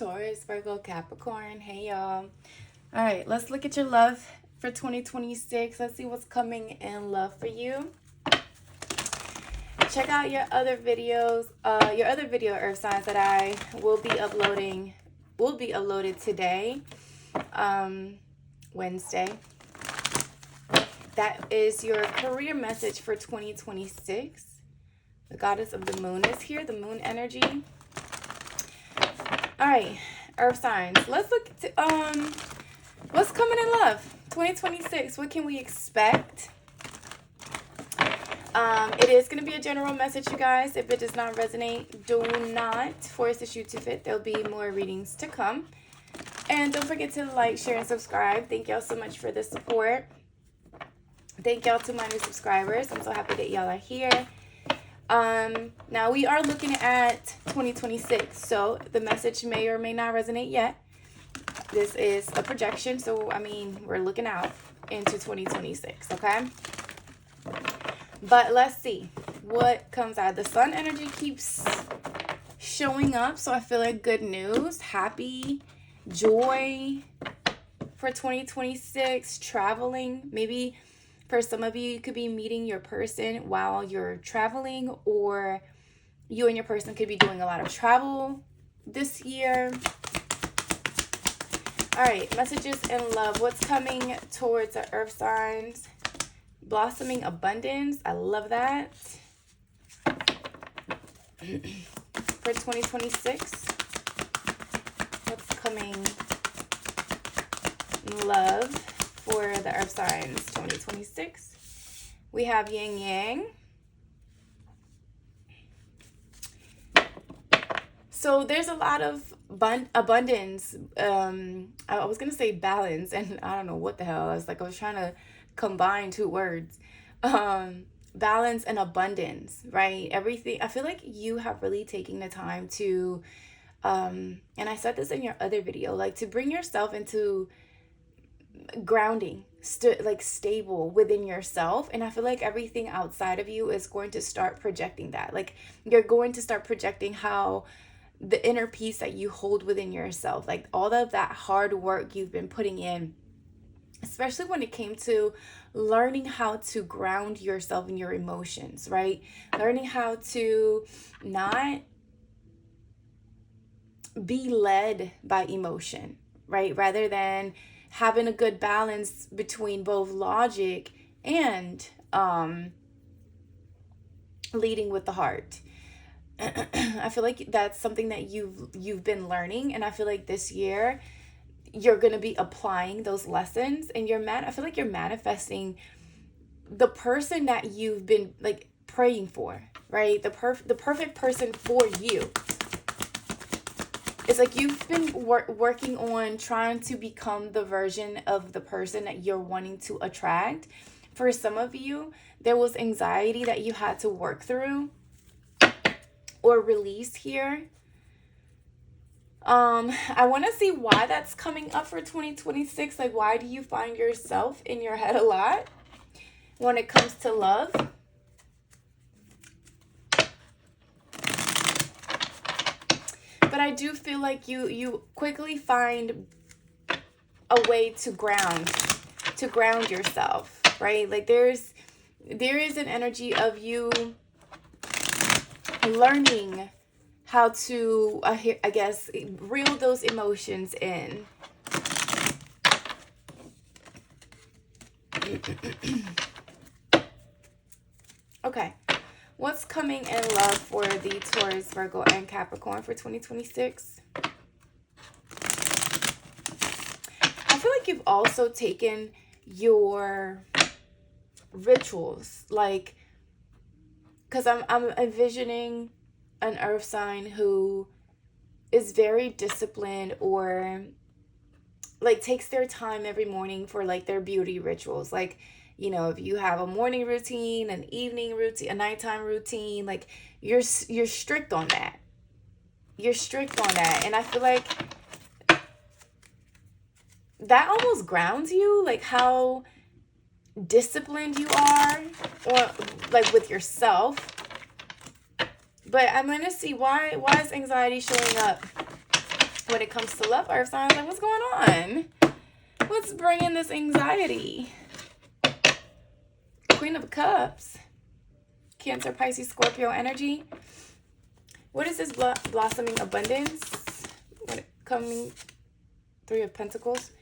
Taurus Virgo Capricorn. Hey y'all. All right, let's look at your love for 2026. Let's see what's coming in love for you. Check out your other videos, your other video earth signs that I will be uploading, will be uploaded today, Wednesday. That is your career message for 2026. The goddess of the moon is here, the moon energy. All right, earth signs. Let's look at what's coming in love 2026. What can we expect? It is going to be a general message, you guys. If it does not resonate, do not force the shoe to fit. There'll be more readings to come. And don't forget to like, share, and subscribe. Thank y'all so much for the support. Thank y'all to my new subscribers. I'm so happy that y'all are here. Now we are looking at 2026, so the message may or may not resonate yet. This is a projection, so I mean, we're looking out into 2026, okay? But let's see what comes out. The sun energy keeps showing up, so I feel like good news, happy, joy for 2026, traveling. Maybe for some of you, you could be meeting your person while you're traveling, or you and your person could be doing a lot of travel this year. All right, messages in love. What's coming towards the earth signs? Blossoming abundance. I love that. For 2026, what's coming in love for the earth signs 2026? We have yin yang. So there's a lot of abundance. I was gonna say balance, and I don't know what the hell. I was trying to combine two words. Balance and abundance, right? Everything. I feel like you have really taken the time to, and I said this in your other video, like to bring yourself into grounding, stable within yourself. And I feel like everything outside of you is going to start projecting that. Like you're going to start projecting how the inner peace that you hold within yourself, like all of that hard work you've been putting in, especially when it came to learning how to ground yourself in your emotions, right? Learning how to not be led by emotion, right? Rather than having a good balance between both logic and leading with the heart. I feel like that's something that you've been learning, and I feel like this year you're going to be applying those lessons, and I feel like you're manifesting the person that you've been like praying for, right? The perfect person for you. It's like you've been working on trying to become the version of the person that you're wanting to attract. For some of you, there was anxiety that you had to work through or release here. I want to see why that's coming up for 2026. Like, why do you find yourself in your head a lot when it comes to love? But I do feel like you quickly find a way to ground yourself, right? Like there is an energy of you learning how to, I guess, reel those emotions in. Okay. What's coming in love for the Taurus, Virgo, and Capricorn for 2026? I feel like you've also taken your rituals, like, because I'm envisioning an earth sign who is very disciplined, or like takes their time every morning for like their beauty rituals. Like, you know, if you have a morning routine, an evening routine, a nighttime routine, like you're strict on that. You're strict on that. And I feel like that almost grounds you, like how disciplined you are, or like with yourself. But I'm going to see why is anxiety showing up When it comes to love, earth signs, like, what's going on? What's bringing this anxiety? Queen of Cups. Cancer, Pisces, Scorpio energy. What is this blossoming abundance? When it coming, Three of Pentacles.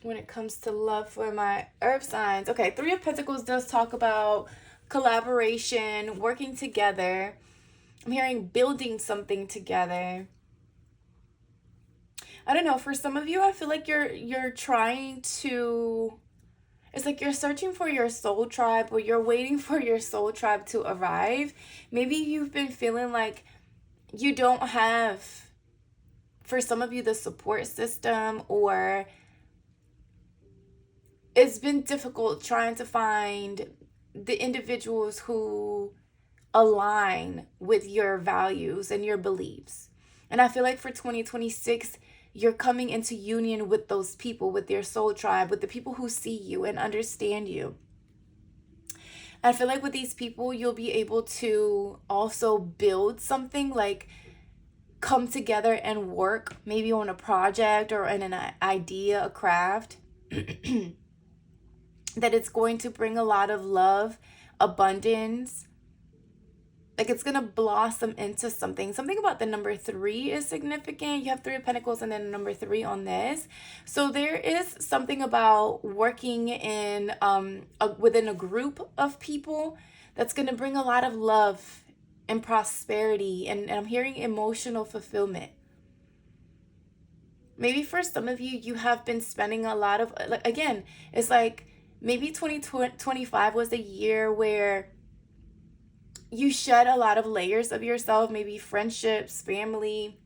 When it comes to love for my earth signs. Okay, Three of Pentacles does talk about collaboration, working together. I'm hearing building something together. I don't know, for some of you, I feel like you're trying to, it's like you're searching for your soul tribe, or you're waiting for your soul tribe to arrive. Maybe you've been feeling like you don't have, for some of you, the support system, or it's been difficult trying to find the individuals who align with your values and your beliefs. And I feel like for 2026, you're coming into union with those people, with your soul tribe, with the people who see you and understand you. I feel like with these people, you'll be able to also build something, like come together and work maybe on a project or in an idea, a craft, that it's going to bring a lot of love, abundance. Like it's going to blossom into something. Something about the number 3 is significant. You have 3 of Pentacles and then number 3 on this. So there is something about working in within a group of people that's going to bring a lot of love and prosperity. And I'm hearing emotional fulfillment. Maybe for some of you, you have been spending a lot of, like, again, it's like maybe 2025 was a year where you shed a lot of layers of yourself, maybe friendships, family,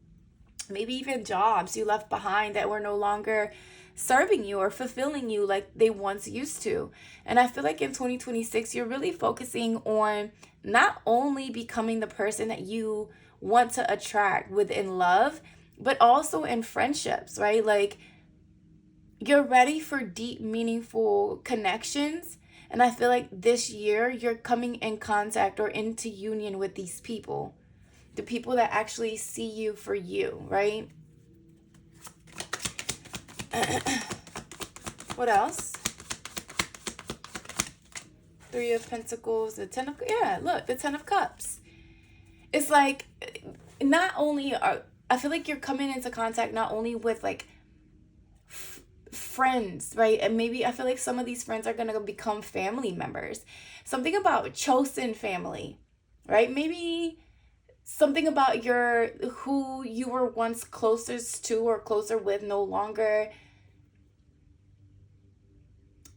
maybe even jobs you left behind that were no longer serving you or fulfilling you like they once used to. And I feel like in 2026, you're really focusing on not only becoming the person that you want to attract within love, but also in friendships, right? Like you're ready for deep, meaningful connections. And I feel like this year you're coming in contact or into union with these people. The people that actually see you for you, right? What else? 3 of Pentacles, the 10 of, yeah, look, the 10 of Cups. It's like, not only are, I feel like you're coming into contact not only with like friends, right? And maybe I feel like some of these friends are going to become family members. Something about chosen family, right? Maybe something about who you were once closest to or closer with no longer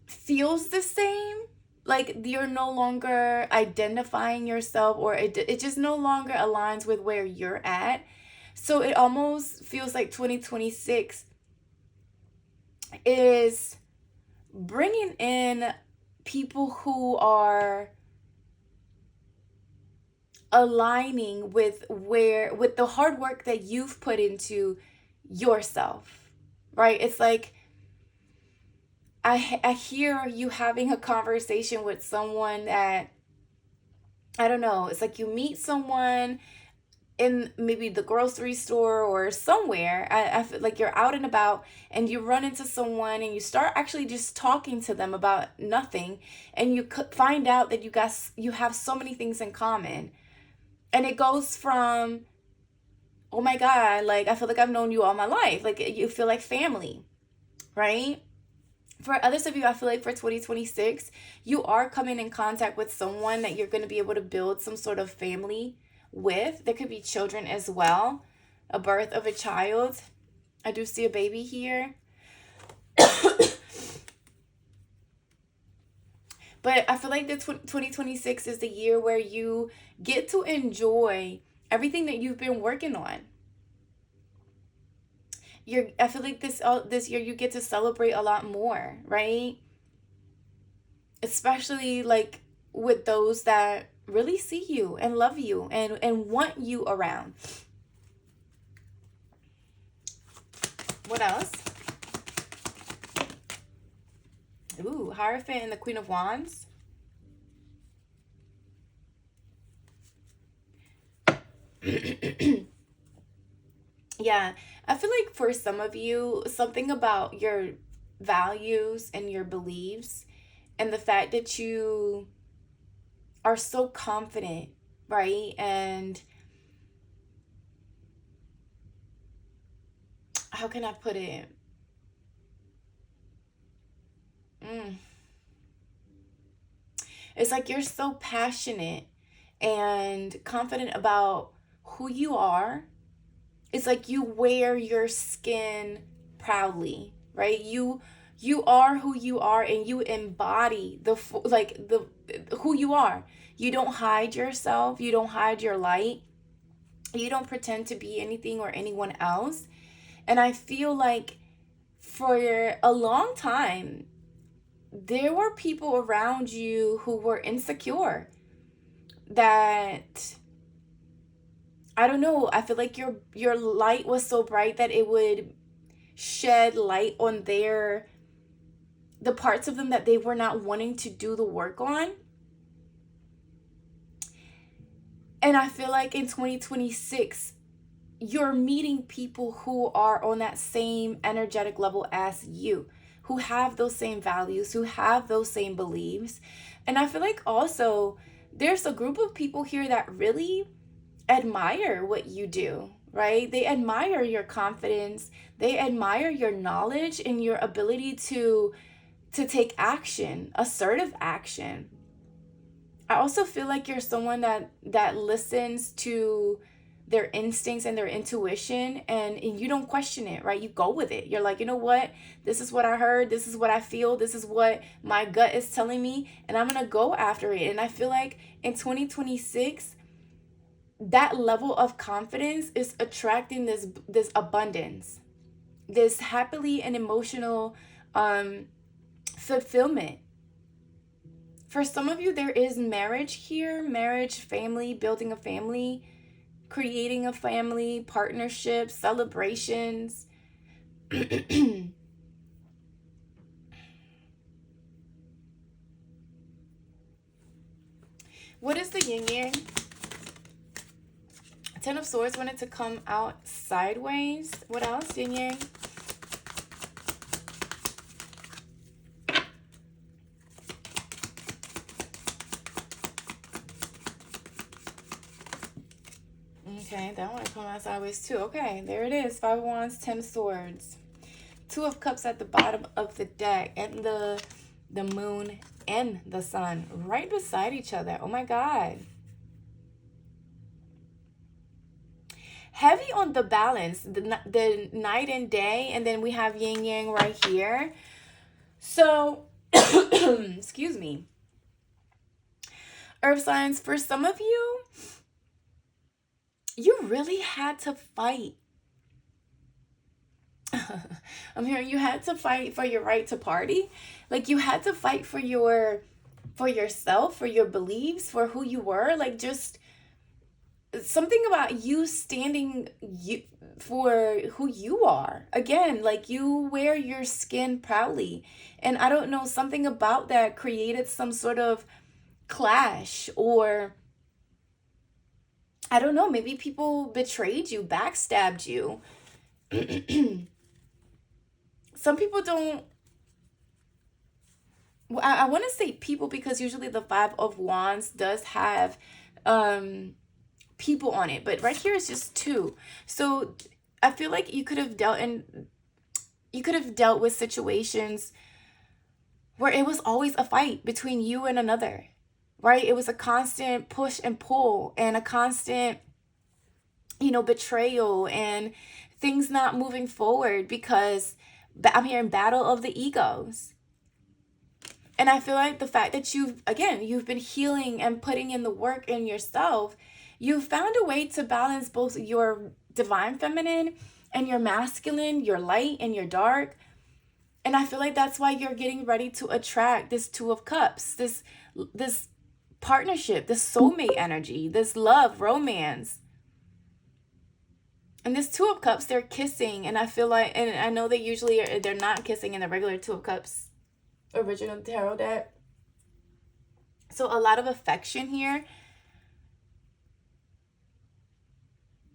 feels the same. Like you're no longer identifying yourself, or it just no longer aligns with where you're at. So it almost feels like 2026 is bringing in people who are aligning with the hard work that you've put into yourself, right? It's like I hear you having a conversation with someone that, I don't know, it's like you meet someone in maybe the grocery store or somewhere. I feel like you're out and about and you run into someone and you start actually just talking to them about nothing, and you could find out that you have so many things in common. And it goes from, oh my God, like I feel like I've known you all my life. Like you feel like family, right? For others of you, I feel like for 2026, you are coming in contact with someone that you're going to be able to build some sort of family with. There could be children as well, a birth of a child. I do see a baby here. But I feel like the 2026 is the year where you get to enjoy everything that you've been working on. I feel like this year you get to celebrate a lot more, right? Especially like with those that really see you and love you and want you around. What else? Ooh, Hierophant and the Queen of Wands. Yeah, I feel like for some of you, something about your values and your beliefs and the fact that you are so confident, right? And how can I put it? Mm. It's like you're so passionate and confident about who you are. It's like you wear your skin proudly, right? You are who you are, and you embody the who you are. You don't hide yourself, you don't hide your light. You don't pretend to be anything or anyone else. And I feel like for a long time there were people around you who were insecure, that I don't know, I feel like your light was so bright that it would shed light on the parts of them that they were not wanting to do the work on. And I feel like in 2026 you're meeting people who are on that same energetic level as you, who have those same values, who have those same beliefs. And I feel like also there's a group of people here that really admire what you do, right? They admire your confidence, they admire your knowledge and your ability to take action, assertive action. I also feel like you're someone that listens to their instincts and their intuition, and you don't question it, right? You go with it. You're like, you know what? This is what I heard, this is what I feel, this is what my gut is telling me, and I'm gonna go after it. And I feel like in 2026 that level of confidence is attracting this abundance, this happily and emotional fulfillment. For some of you, there is marriage here, marriage, family, building a family, creating a family, partnerships, celebrations. What is the yin yang? Ten of Swords wanted to come out sideways. What else? Yin yang. Okay, that one come out sideways too. Okay, there it is. Five of Wands, Ten of Swords. Two of Cups at the bottom of the deck, and the moon and the sun right beside each other. Oh my God. Heavy on the balance, the night and day, and then we have yin yang right here. So, excuse me. Earth signs, for some of you, you really had to fight. I'm hearing you had to fight for your right to party. Like you had to fight for yourself, for your beliefs, for who you were. Like just something about you standing for who you are. Again, like you wear your skin proudly. And I don't know, something about that created some sort of clash, or I don't know, maybe people betrayed you, backstabbed you. Some people don't, well, I want to say people because usually the Five of Wands does have people on it, but right here is just two. So I feel like you could have dealt with situations where it was always a fight between you and another, right? It was a constant push and pull, and a constant, betrayal, and things not moving forward because I'm hearing battle of the egos. And I feel like the fact that you've been healing and putting in the work in yourself, you've found a way to balance both your divine feminine and your masculine, your light and your dark. And I feel like that's why you're getting ready to attract this Two of Cups, this partnership, this soulmate energy, this love, romance. And this Two of Cups, they're kissing, and I feel like, and I know they're not kissing in the regular Two of Cups original tarot deck. So a lot of affection here.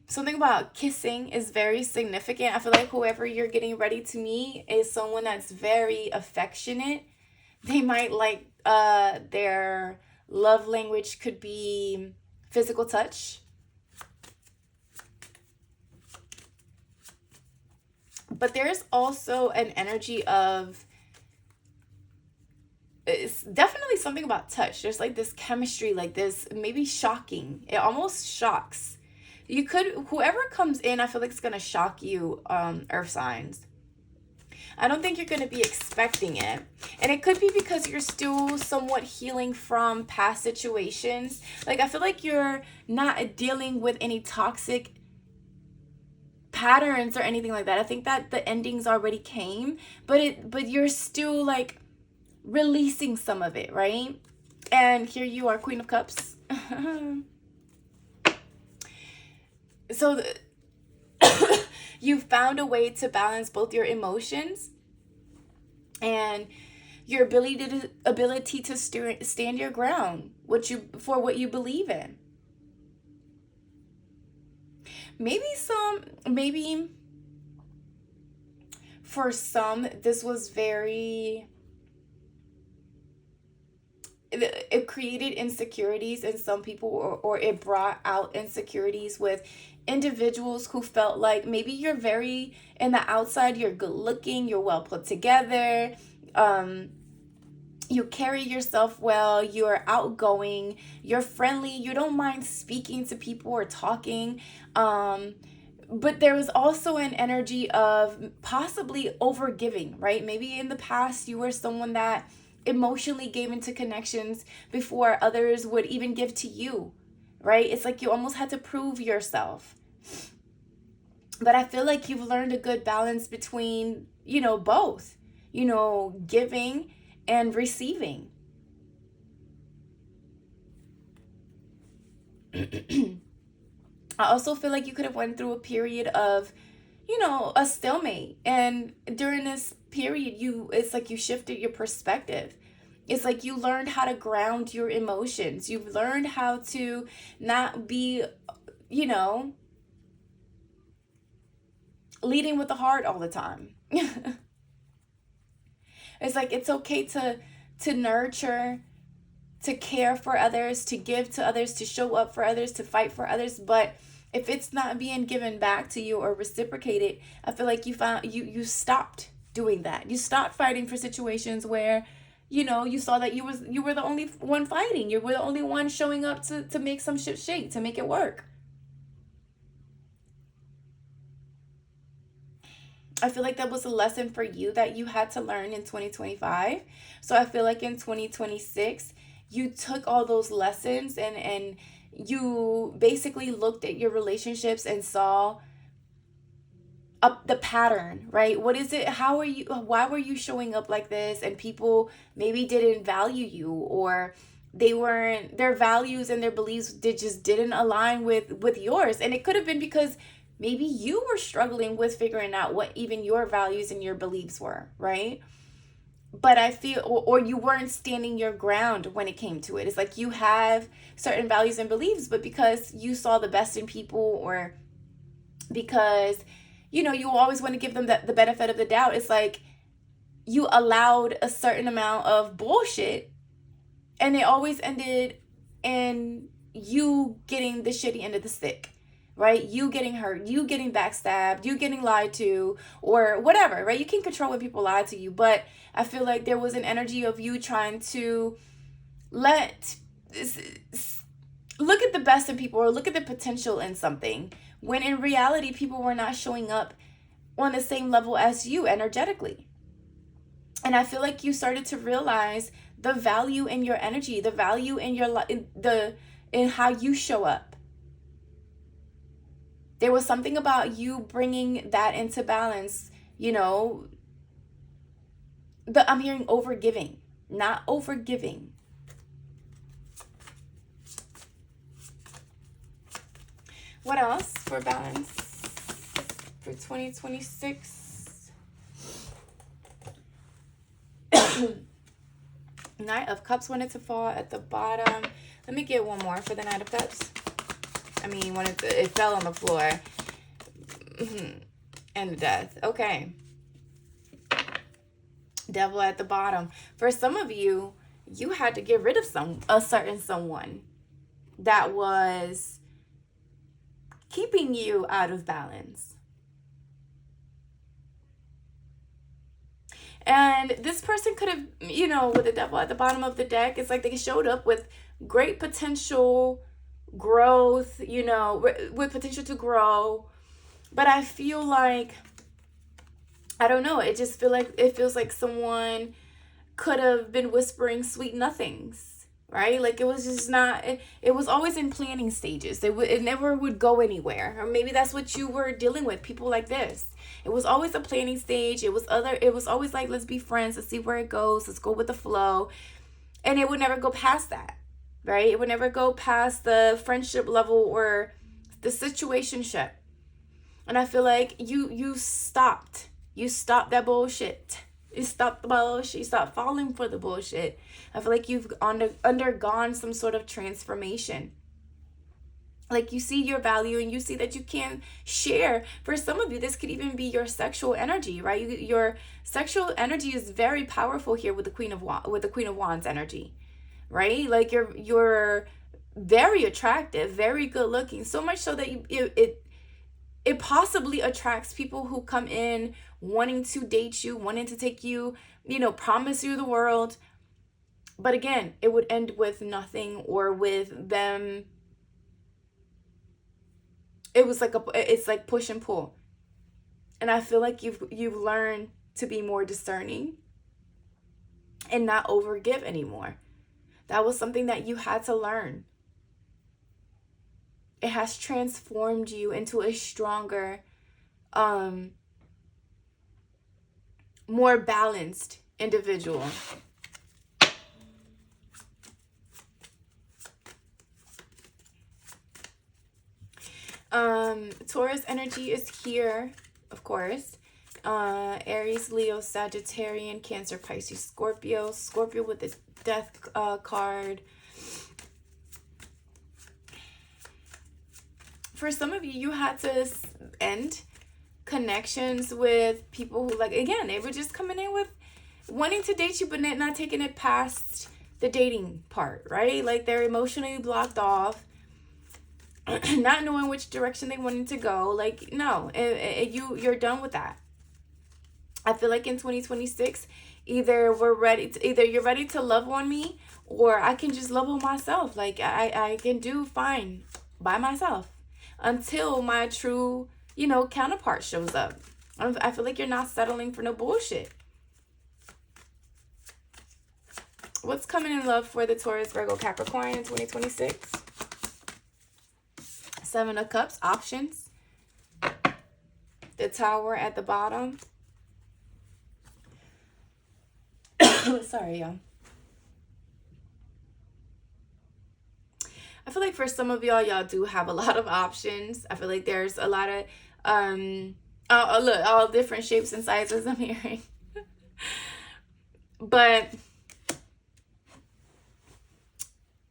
something about kissing is very significant. I feel like whoever you're getting ready to meet is someone that's very affectionate. They might like their love language could be physical touch. But there's also an energy of, it's definitely something about touch. There's like this chemistry, like this, maybe shocking. It almost shocks. You could, whoever comes in, I feel like it's going to shock you, earth signs. I don't think you're going to be expecting it. And it could be because you're still somewhat healing from past situations. Like, I feel like you're not dealing with any toxic patterns or anything like that. I think that the endings already came, but you're still like releasing some of it, right? And here you are, Queen of Cups. So you've found a way to balance both your emotions and your ability to stand your ground, for what you believe in. Maybe for some, this was very, it created insecurities in some people, or it brought out insecurities with individuals who felt like maybe you're very, in the outside, you're good looking, you're well put together, you carry yourself well, you're outgoing, you're friendly, you don't mind speaking to people or talking. But there was also an energy of possibly overgiving, right? Maybe in the past you were someone that emotionally gave into connections before others would even give to you, right? It's like you almost had to prove yourself. But I feel like you've learned a good balance between, both, giving and receiving. I also feel like you could have went through a period of, a stalemate. And during this period, it's like you shifted your perspective. It's like you learned how to ground your emotions. You've learned how to not be, leading with the heart all the time. It's like it's okay to nurture, to care for others, to give to others, to show up for others, to fight for others. But if it's not being given back to you or reciprocated, I feel like you stopped doing that. You stopped fighting for situations where, you saw that you were the only one fighting. You were the only one showing up to make some shit shake, to make it work. I feel like that was a lesson for you that you had to learn in 2025. So I feel like in 2026, you took all those lessons and you basically looked at your relationships and saw up the pattern, right? What is it? Why were you showing up like this? And people maybe didn't value you, or their values and their beliefs didn't align with yours. And it could have been because maybe you were struggling with figuring out what even your values and your beliefs were, right? But I feel, or you weren't standing your ground when it came to it. It's like you have certain values and beliefs, but because you saw the best in people, or because, you always want to give them the benefit of the doubt, it's like you allowed a certain amount of bullshit, and it always ended in you getting the shitty end of the stick. Right? You getting hurt, you getting backstabbed, you getting lied to, or whatever, right? You can control when people lie to you, but I feel like there was an energy of you trying to look at the best in people, or look at the potential in something, when in reality, people were not showing up on the same level as you energetically. And I feel like you started to realize the value in your energy, the value in your in how you show up. There was something about you bringing that into balance, I'm hearing overgiving, not overgiving. What else for balance for 2026? Knight of Cups wanted to fall at the bottom. Let me get one more for the Knight of Cups. I mean, when it fell on the floor. And the death. Okay. Devil at the bottom. For some of you, you had to get rid of a certain someone that was keeping you out of balance. And this person could have, with the devil at the bottom of the deck, it's like they showed up with great potential growth, with potential to grow. But I feel like, I don't know, it feels like someone could have been whispering sweet nothings, right? Like it was just not, it was always in planning stages. It never would go anywhere. Or maybe that's what you were dealing with, people like this. It was always a planning stage. It was always like, let's be friends, let's see where it goes, let's go with the flow. And it would never go past that, right? It would never go past the friendship level or the situationship. And I feel like you stopped that bullshit. You stopped the bullshit. You stopped falling for the bullshit. I feel like you've undergone some sort of transformation. Like you see your value and you see that you can share. For some of you, this could even be your sexual energy, right? Your sexual energy is very powerful here with the Queen of Wands energy, right? Like you're very attractive, very good looking, so much so that it possibly attracts people who come in wanting to date you, wanting to take you, promise you the world. But again, it would end with nothing, or with them. It's like push and pull. And I feel like you've learned to be more discerning and not overgive anymore. That was something that you had to learn. It has transformed you into a stronger, more balanced individual. Taurus energy is here, of course. Aries, Leo, Sagittarian, Cancer, Pisces, Scorpio with this death card. For some of you, you had to end connections with people who, like, again, they were just coming in with wanting to date you, but not taking it past the dating part, right? Like they're emotionally blocked off, not knowing which direction they wanted to go. Like, no, you're done with that. I feel like in 2026, either you're ready to love on me, or I can just love on myself. Like I can do fine by myself until my true, counterpart shows up. I feel like you're not settling for no bullshit. What's coming in love for the Taurus Virgo Capricorn in 2026? Seven of Cups, options. The Tower at the bottom. Sorry, y'all. I feel like for some of y'all do have a lot of options. I feel like there's a lot of look, all different shapes and sizes I'm hearing. But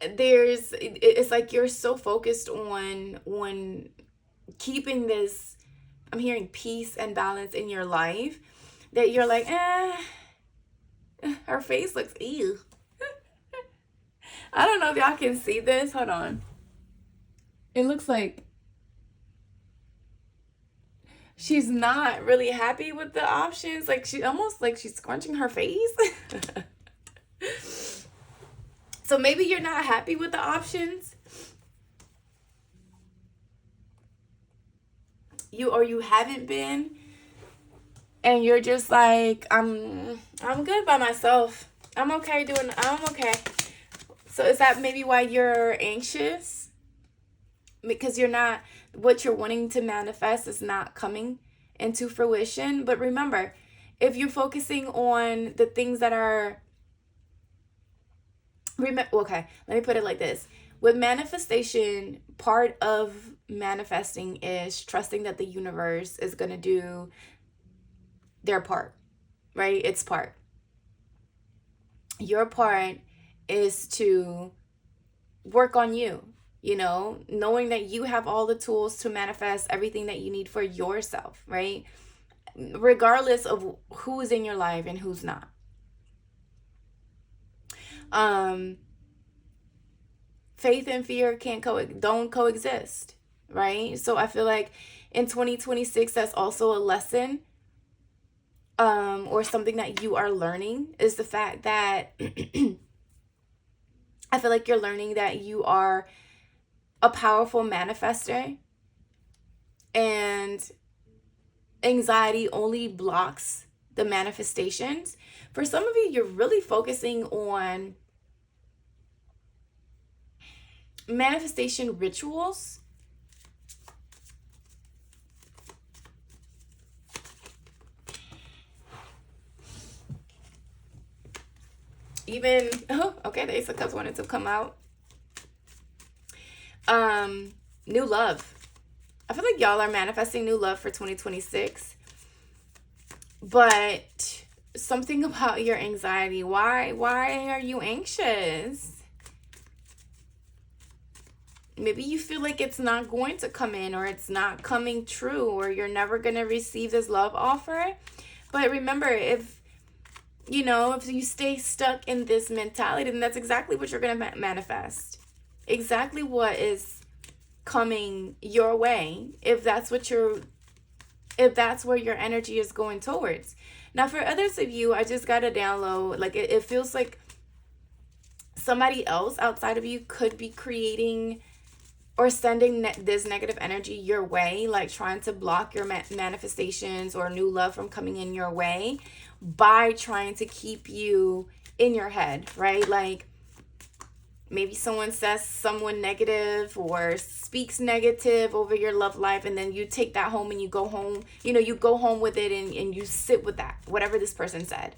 it's like you're so focused on keeping this, I'm hearing, peace and balance in your life, that you're like, her face looks ew. I don't know if y'all can see this. Hold on. It looks like she's not really happy with the options. Like she almost like she's scrunching her face. So maybe you're not happy with the options. You haven't been, and you're just like, I'm good by myself. I'm okay. So is that maybe why you're anxious? Because what you're wanting to manifest is not coming into fruition. But remember, if you're focusing on the things that are, okay, let me put it like this. With manifestation, part of manifesting is trusting that the universe is going to do their part, right? Its part. Your part is to work on you, You know, knowing that you have all the tools to manifest everything that you need for yourself, right? Regardless of who is in your life and who's not. Faith and fear don't coexist, right? So I feel like in 2026, that's also a lesson, or something that you are learning, is the fact that I feel like you're learning that you are a powerful manifester, and anxiety only blocks the manifestations. For some of you, you're really focusing on manifestation rituals. Even, oh, okay, the Ace of Cups wanted to come out. New love. I feel like y'all are manifesting new love for 2026. But something about your anxiety. Why are you anxious? Maybe you feel like it's not going to come in, or it's not coming true, or you're never going to receive this love offer. But remember, if you stay stuck in this mentality, then that's exactly what you're going to manifest. Exactly what is coming your way, if that's where your energy is going towards. Now, for others of you, I just got a download. Like, it feels like somebody else outside of you could be creating or sending this negative energy your way, like trying to block your manifestations or new love from coming in your way by trying to keep you in your head, right? Like, maybe someone says someone negative or speaks negative over your love life, and then you take that home and you go home, you go home with it, and you sit with that, whatever this person said.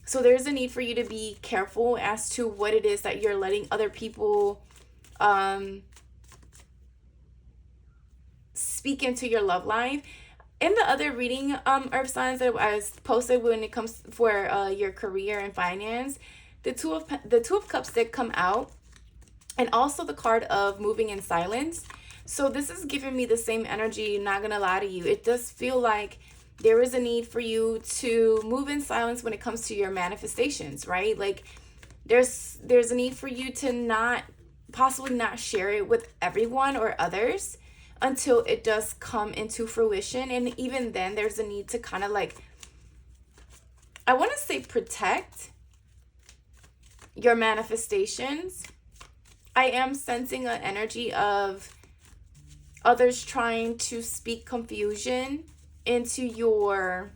So there's a need for you to be careful as to what it is that you're letting other people speak into your love life. In the other reading, earth signs that I posted, when it comes for your career and finance, the two of cups did come out, and also the card of moving in silence. So this is giving me the same energy. Not gonna lie to you, it does feel like there is a need for you to move in silence when it comes to your manifestations, right? Like, there's a need for you to possibly not share it with everyone or others until it does come into fruition. And even then, there's a need to kind of, like, I want to say, protect your manifestations. I am sensing an energy of others trying to speak confusion into you,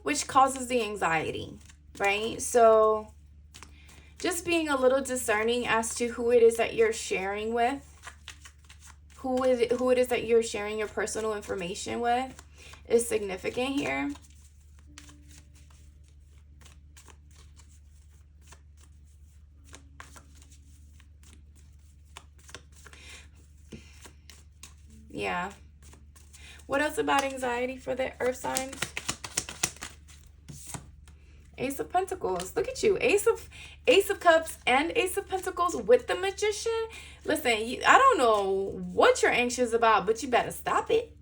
which causes the anxiety, right? So just being a little discerning as to who it is that you're sharing with, who it is that you're sharing your personal information with, is significant here. Yeah. What else about anxiety for the earth signs? Ace of Pentacles. Look at you. Ace of Cups and Ace of Pentacles with the Magician. Listen, I don't know what you're anxious about, but you better stop it.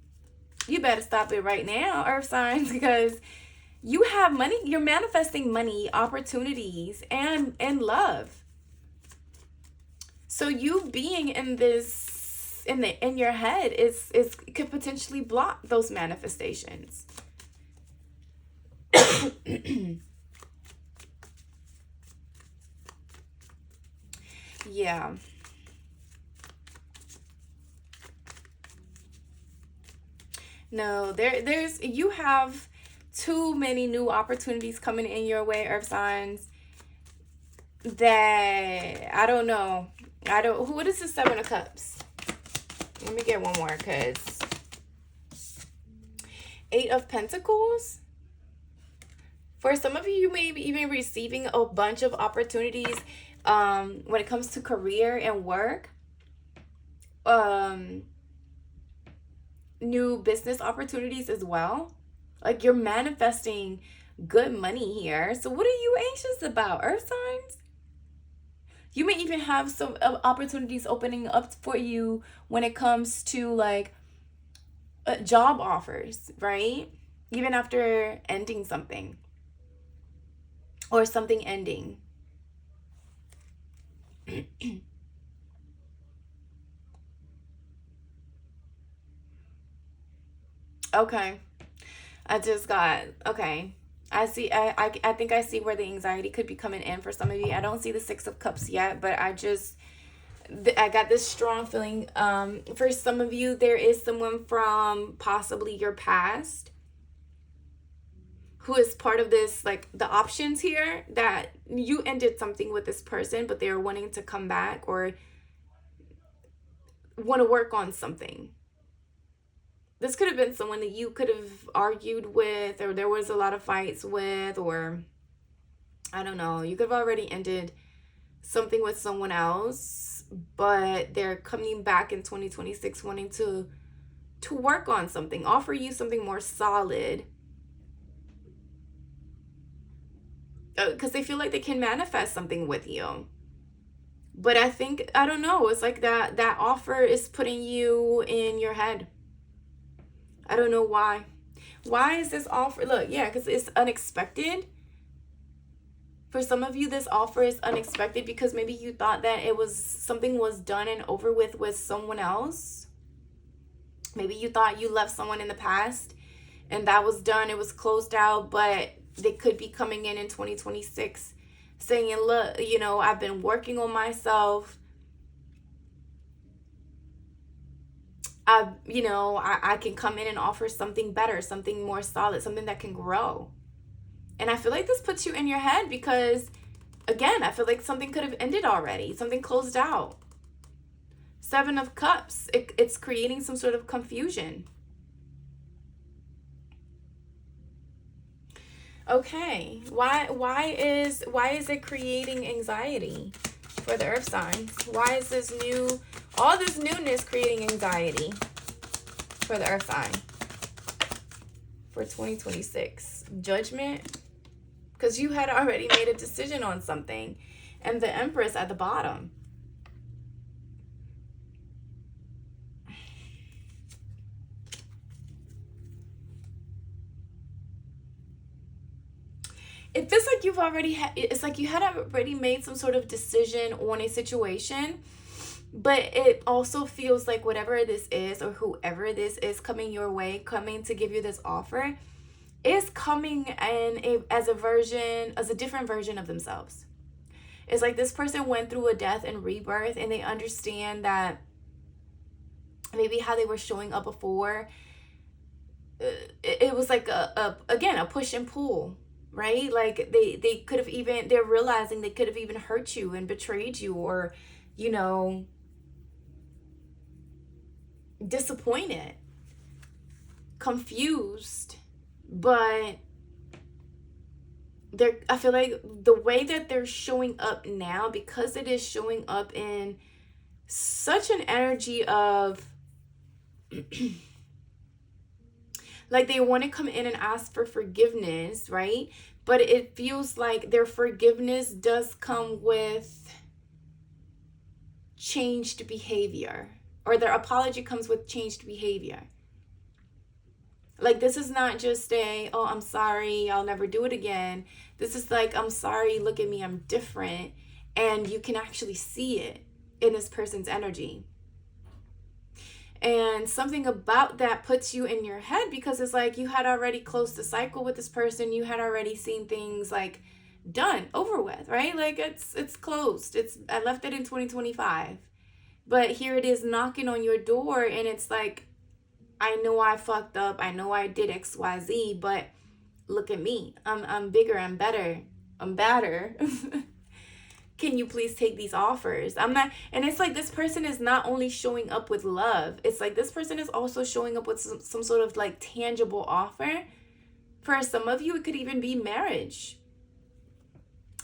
You better stop it right now, earth signs, because you have money. You're manifesting money, opportunities, and love. So you being in this in your head could potentially block those manifestations. Yeah. No, you have too many new opportunities coming in your way, earth signs, that I don't know. What is the Seven of Cups? Let me get one more, because Eight of Pentacles. For some of you, you may be even receiving a bunch of opportunities when it comes to career and work. New business opportunities as well. Like, you're manifesting good money here. So what are you anxious about, earth signs? You may even have some opportunities opening up for you when it comes to like job offers, right? Even after ending something or something ending. Okay. I just got, okay. I see, I think I see where the anxiety could be coming in for some of you. I don't see the Six of Cups yet, but I got this strong feeling. For some of you, there is someone from possibly your past who is part of this, like the options here, that you ended something with this person, but they're wanting to come back or want to work on something. This could have been someone that you could have argued with, or there was a lot of fights with, or I don't know, you could have already ended something with someone else, but they're coming back in 2026 wanting to work on something, offer you something more solid, because they feel like they can manifest something with you. But I think, I don't know, it's like that offer is putting you in your head. I don't know why. Why is this offer? Look, yeah, because it's unexpected. For some of you, this offer is unexpected because maybe you thought that it was something was done and over with someone else. Maybe you thought you left someone in the past and that was done. It was closed out, but they could be coming in 2026 saying, look, you know, I've been working on myself. I can come in and offer something better, something more solid, something that can grow. And I feel like this puts you in your head because, again, I feel like something could have ended already. Something closed out. Seven of Cups. It's creating some sort of confusion. Okay. Why is it creating anxiety for the earth signs? Why is all this newness creating anxiety for the earth sign for 2026? Judgment. Because you had already made a decision on something. And the Empress at the bottom. It feels like you've already it's like you had already made some sort of decision on a situation. But it also feels like whatever this is or whoever this is coming your way, coming to give you this offer, is coming in as a different version of themselves. It's like this person went through a death and rebirth, and they understand that maybe how they were showing up before, it was like a push and pull, right? Like they could have even, they're realizing they could have even hurt you and betrayed you, or, you know, disappointed, confused. But I feel like the way that they're showing up now, because it is showing up in such an energy of like they want to come in and ask for forgiveness, right? But it feels like their forgiveness does come with changed behavior, or their apology comes with changed behavior. Like, this is not just oh, I'm sorry, I'll never do it again. This is like, I'm sorry, look at me, I'm different. And you can actually see it in this person's energy. And something about that puts you in your head, because it's like you had already closed the cycle with this person. You had already seen things like done, over with, right? Like it's closed. I left it in 2025. But here it is knocking on your door, and it's like, I know I fucked up. I know I did XYZ, but look at me. I'm bigger. I'm better. I'm badder. Can you please take these offers? I'm not, and it's like this person is not only showing up with love. It's like this person is also showing up with some sort of like tangible offer. For some of you, it could even be marriage.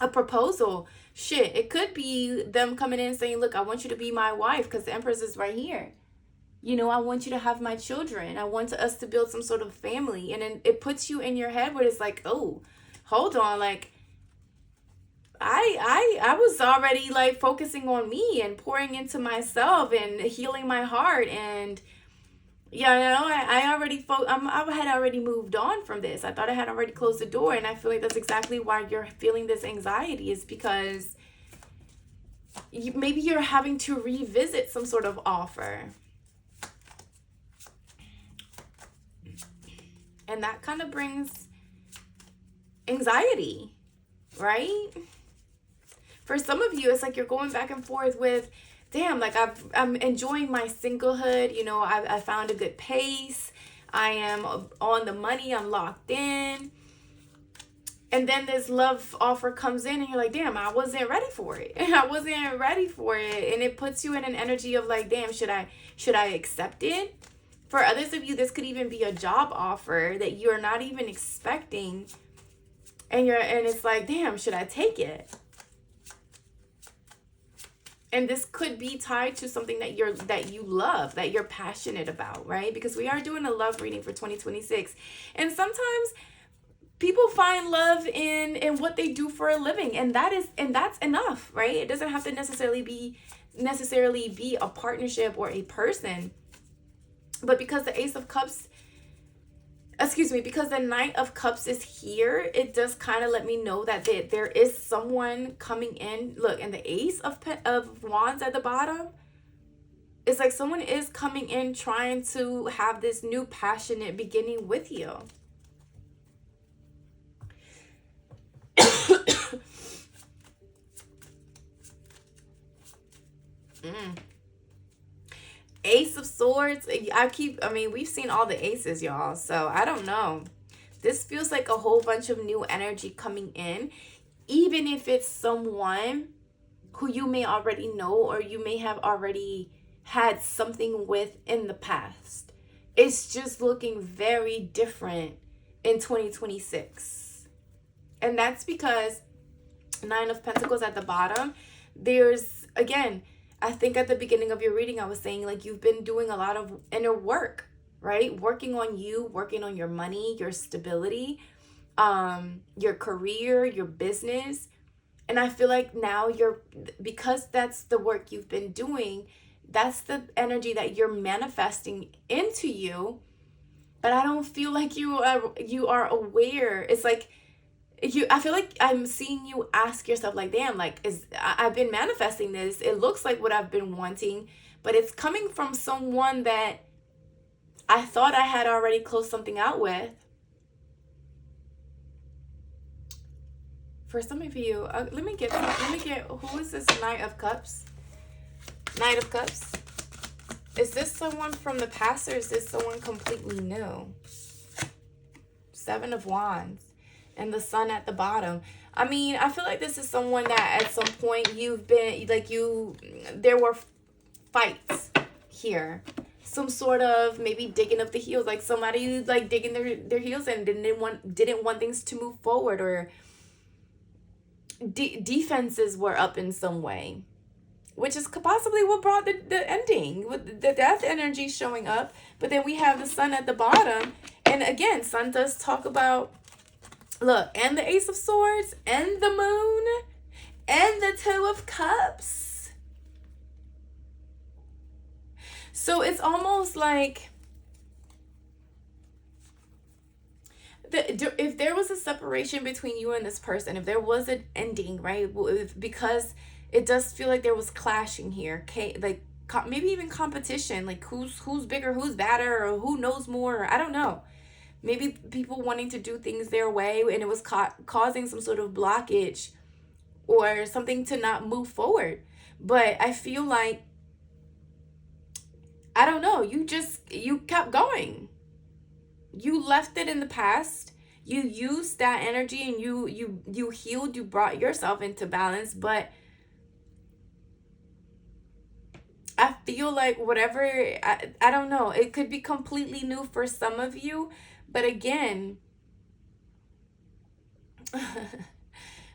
A proposal. Shit, it could be them coming in saying, look, I want you to be my wife, because the Empress is right here. You know, I want you to have my children. I want us to build some sort of family. And then it puts you in your head where it's like, oh, hold on. Like, I was already like focusing on me and pouring into myself and healing my heart. And yeah, I already I had already moved on from this. I thought I had already closed the door, and I feel like that's exactly why you're feeling this anxiety, is because maybe you're having to revisit some sort of offer. And that kind of brings anxiety, right? For some of you, it's like you're going back and forth with, damn, like I'm enjoying my singlehood. You know, I found a good pace. I am on the money. I'm locked in. And then this love offer comes in and you're like, damn, I wasn't ready for it. I wasn't ready for it. And it puts you in an energy of like, damn, should I accept it? For others of you, this could even be a job offer that you're not even expecting. And it's like, damn, should I take it? And this could be tied to something that you love, that you're passionate about, right? Because we are doing a love reading for 2026. And sometimes people find love in what they do for a living, and that's enough, right? It doesn't have to necessarily be a partnership or a person. But because the because the Knight of Cups is here, it does kind of let me know that there is someone coming in. Look, and the Ace of Wands at the bottom, it's like someone is coming in trying to have this new passionate beginning with you. Ace of Swords. We've seen all the aces, y'all. So I don't know. This feels like a whole bunch of new energy coming in. Even if it's someone who you may already know or you may have already had something with in the past. It's just looking very different in 2026. And that's because Nine of Pentacles at the bottom. There's, again, I think at the beginning of your reading, I was saying like you've been doing a lot of inner work, right? Working on you, working on your money, your stability, your career, your business. And I feel like now because that's the work you've been doing, that's the energy that you're manifesting into you. But I don't feel like you are aware. It's like, I feel like I'm seeing you ask yourself like, damn, like I've been manifesting this. It looks like what I've been wanting, but it's coming from someone that I thought I had already closed something out with. For some of you, let me get, who is this Knight of Cups? Knight of Cups. Is this someone from the past or is this someone completely new? Seven of Wands. And the Sun at the bottom. I mean, I feel like this is someone that at some point you've been, like there were fights here. Some sort of maybe digging up the heels. Like somebody like digging their heels and didn't want things to move forward, or defenses were up in some way. Which is possibly what brought the ending. With the death energy showing up. But then we have the Sun at the bottom. And again, Sun does talk about, look, and the Ace of Swords, and the Moon, and the Two of Cups. So it's almost like if there was a separation between you and this person, if there was an ending, right? Because it does feel like there was clashing here, like maybe even competition, like who's bigger, who's better, or who knows more, or I don't know. Maybe people wanting to do things their way and it was causing some sort of blockage or something to not move forward. But I feel like, I don't know, you kept going. You left it in the past. You used that energy and you healed, you brought yourself into balance. But I feel like whatever, I don't know, it could be completely new for some of you. But again,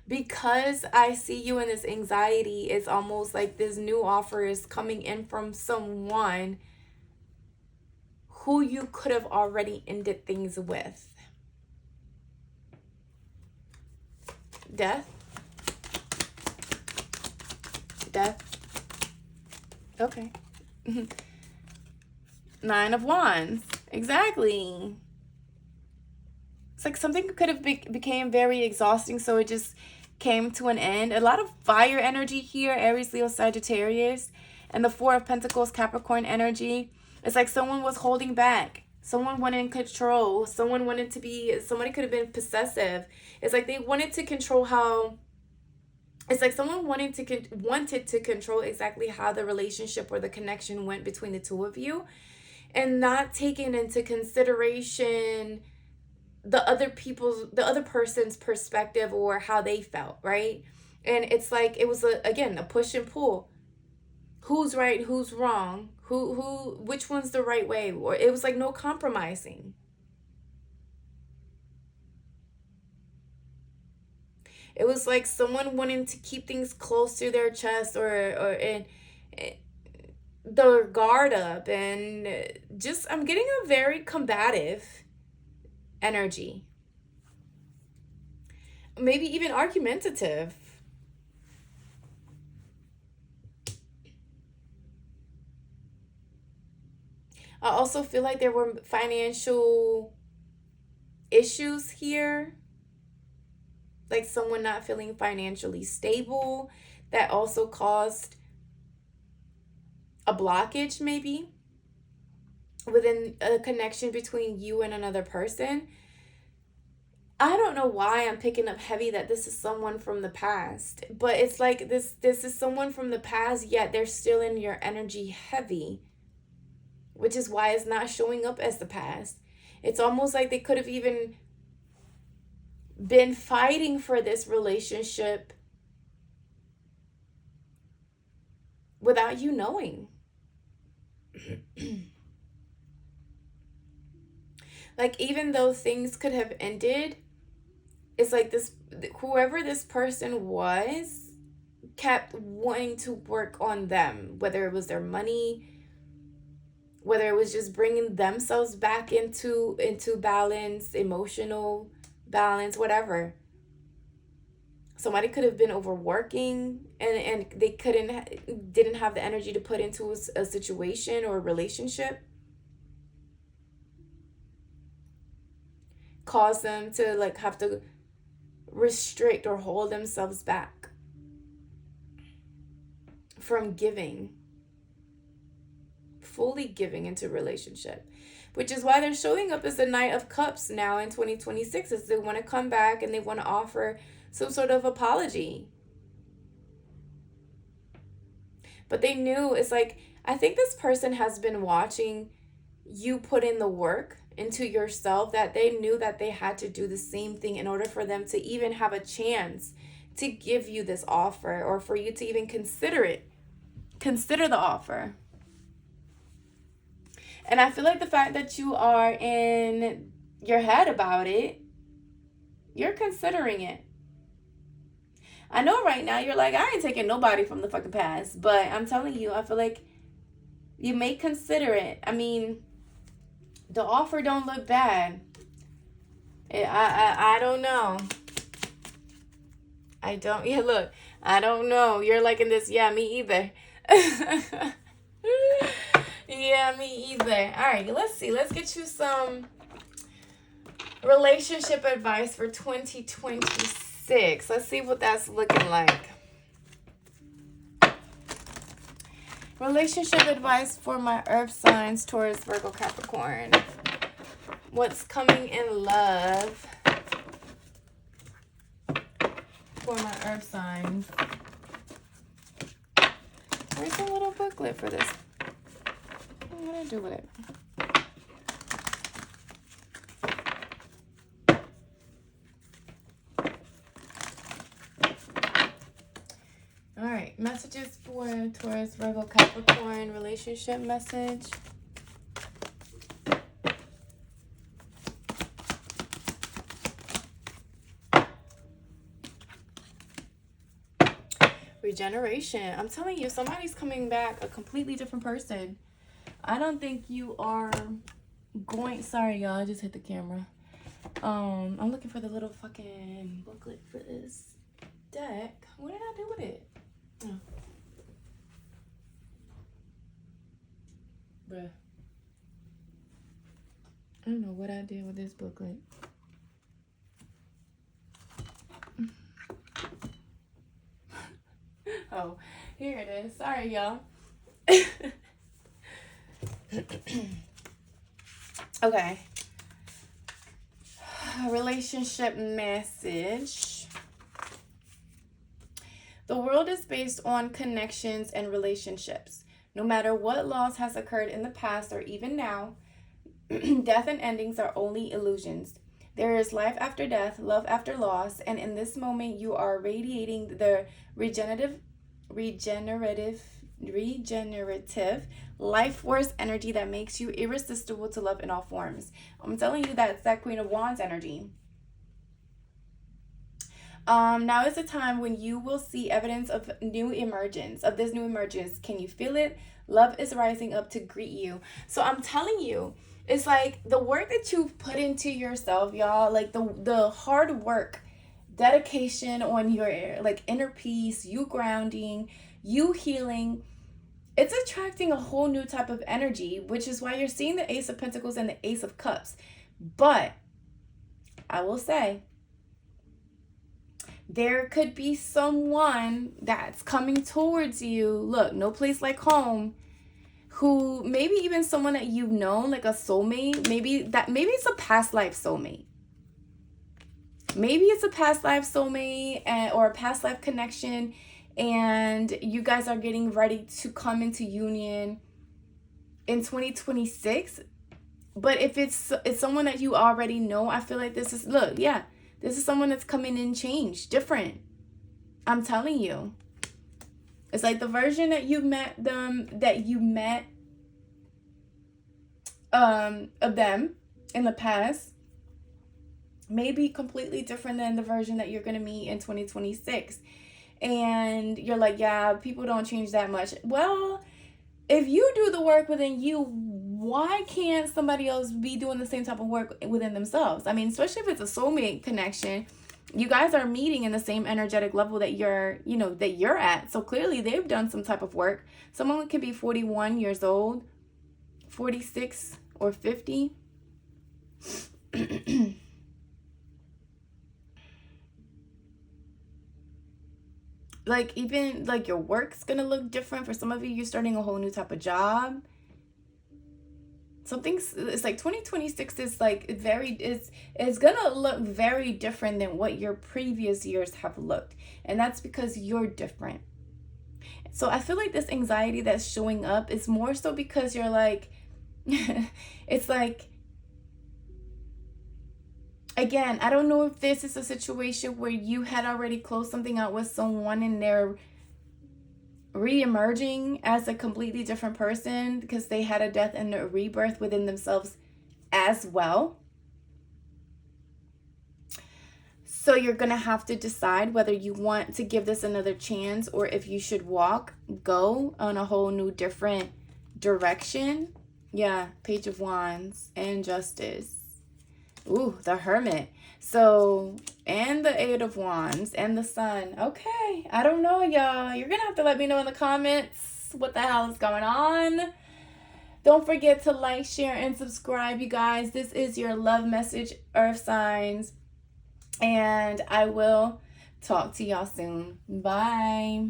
because I see you in this anxiety, it's almost like this new offer is coming in from someone who you could have already ended things with. Death. Death. Okay. 9 of Wands. Exactly. It's like something could have became very exhausting, so it just came to an end. A lot of fire energy here, Aries, Leo, Sagittarius. And the 4 of Pentacles, Capricorn energy. It's like someone was holding back. Someone wanted in control. Someone wanted to be, somebody could have been possessive. It's like they wanted to control how, it's like someone wanted to control exactly how the relationship or the connection went between the two of you, and not taking into consideration the other person's perspective or how they felt, right? And it's like it was again a push and pull. Who's right, who's wrong, which one's the right way? Or it was like no compromising. It was like someone wanting to keep things close to their chest or their guard up, and just I'm getting a very combative energy. Maybe even argumentative. I also feel like there were financial issues here. Like someone not feeling financially stable. That also caused a blockage maybe within a connection between you and another person. I don't know why I'm picking up heavy that this is someone from the past. But it's like this is someone from the past, yet they're still in your energy heavy. Which is why it's not showing up as the past. It's almost like they could have even been fighting for this relationship without you knowing. Like even though things could have ended, it's like this, whoever this person was kept wanting to work on them, whether it was their money, whether it was just bringing themselves back into balance, emotional balance, whatever. Somebody could have been overworking and they didn't have the energy to put into a situation or a relationship. Cause them to like have to restrict or hold themselves back from giving. Fully giving into relationship, which is why they're showing up as the Knight of Cups now in 2026, as they want to come back and they want to offer some sort of apology. But they knew, it's like, I think this person has been watching you put in the work into yourself, that they knew that they had to do the same thing in order for them to even have a chance to give you this offer, or for you to even consider the offer. And I feel like the fact that you are in your head about it, you're considering it. I know right now you're like, I ain't taking nobody from the fucking past. But I'm telling you, I feel like you may consider it. I mean, the offer don't look bad. I don't know. Look, I don't know. You're liking this. Yeah, me either. Yeah, me either. All right, let's see. Let's get you some relationship advice for 2026. Let's see what that's looking like. Relationship advice for my earth signs, Taurus, Virgo, Capricorn. What's coming in love for my earth signs? Where's the little booklet for this? What do I do with it? All right, messages for Taurus, Virgo, Capricorn, relationship message. Regeneration. I'm telling you, somebody's coming back a completely different person. I don't think you are going... Sorry, y'all. I just hit the camera. I'm looking for the little fucking booklet for this deck. What did I do with it? Oh. Bruh. I don't know what I did with this booklet. Oh, here it is. Sorry, y'all. Okay. Relationship message. The world is based on connections and relationships. No matter what loss has occurred in the past or even now, death and endings are only illusions. There is life after death, love after loss, and in this moment you are radiating the regenerative life force energy that makes you irresistible to love in all forms. I'm telling you, that's that Queen of Wands energy. Now is the time when you will see evidence of this new emergence. Can you feel it? Love is rising up to greet you. So I'm telling you, it's like the work that you've put into yourself, y'all, like the hard work, dedication on your like inner peace, you grounding, you healing, it's attracting a whole new type of energy, which is why you're seeing the Ace of Pentacles and the Ace of Cups. But I will say, there could be someone that's coming towards you. Look, no place like home. Who maybe even someone that you've known, like a soulmate. Maybe it's a past life soulmate. Maybe it's a past life soulmate or a past life connection, and you guys are getting ready to come into union in 2026. But if it's someone that you already know, I feel like this is someone that's coming in changed, different. I'm telling you. It's like the version that you met of them in the past may be completely different than the version that you're going to meet in 2026. And you're like, yeah, people don't change that much. Well, if you do the work within you, why can't somebody else be doing the same type of work within themselves? I mean, especially if it's a soulmate connection, you guys are meeting in the same energetic level that you're at. So clearly they've done some type of work. Someone can be 41 years old, 46 or 50. Like, even like your work's gonna look different. For some of you, you're starting a whole new type of job. It's like 2026 is like it's gonna look very different than what your previous years have looked. And that's because you're different. So I feel like this anxiety that's showing up is more so because you're like, it's like, again, I don't know if this is a situation where you had already closed something out with someone and they're re-emerging as a completely different person because they had a death and a rebirth within themselves as well. So you're going to have to decide whether you want to give this another chance or if you should go on a whole new different direction. Yeah, Page of Wands and Justice. Ooh, the Hermit. So, and the Eight of Wands and the Sun. Okay, I don't know, y'all. You're going to have to let me know in the comments what the hell is going on. Don't forget to like, share, and subscribe, you guys. This is your love message, Earth signs. And I will talk to y'all soon. Bye.